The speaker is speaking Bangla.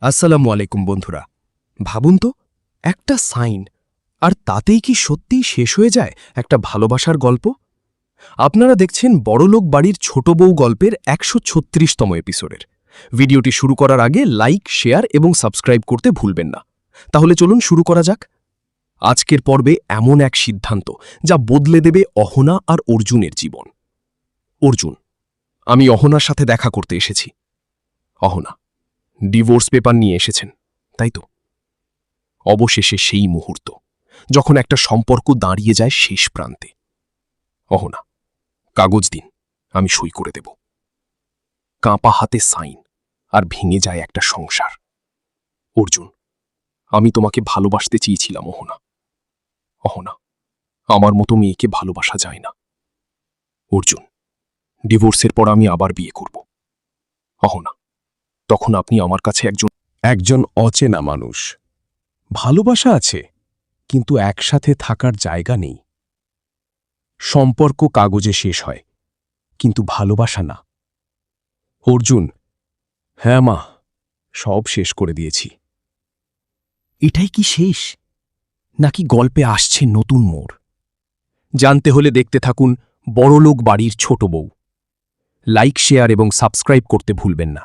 আসসালামু আলাইকুম বন্ধুরা। ভাবুন তো, একটা সাইন, আর তাতেই কি সত্যিই শেষ হয়ে যায় একটা ভালোবাসার গল্প? আপনারা দেখছেন বড়লোক বাড়ির ছোট বউ গল্পের ১৩৬তম এপিসোডের। ভিডিওটি শুরু করার আগে লাইক, শেয়ার এবং সাবস্ক্রাইব করতে ভুলবেন না। তাহলে চলুন শুরু করা যাক। আজকের পর্বে এমন এক সিদ্ধান্ত যা বদলে দেবে অহনা আর অর্জুনের জীবন। অর্জুন: আমি অহনার সাথে দেখা করতে এসেছি। অহনা: ডিভোর্স পেপার নিয়ে এসেছেন, তাই তো? অবশেষে সেই মুহূর্ত যখন একটা সম্পর্ক দাঁড়িয়ে যায় শেষ প্রান্তে। অহনা: কাগজ দিন, আমি সই করে দেব। কাঁপা হাতে সাইন, আর ভেঙে যায় একটা সংসার। অর্জুন: আমি তোমাকে ভালোবাসতে চেয়েছিলাম অহনা। অহনা: আমার মতো মেয়েকে ভালোবাসা যায় না। অর্জুন: ডিভোর্সের পর আমি আবার বিয়ে করব। অহনা: তখন আপনি আমার কাছে একজন অচেনা মানুষ। ভালোবাসা আছে, কিন্তু একসাথে থাকার জায়গা নেই। সম্পর্ক কাগজে শেষ হয়, কিন্তু ভালোবাসা না। অর্জুন: হ্যাঁ মা, সব শেষ করে দিয়েছি। এটাই কি শেষ, নাকি গল্পে আসছে নতুন মোড়? জানতে হলে দেখতে থাকুন বড়লোক বাড়ির ছোট বউ। লাইক, শেয়ার এবং সাবস্ক্রাইব করতে ভুলবেন না।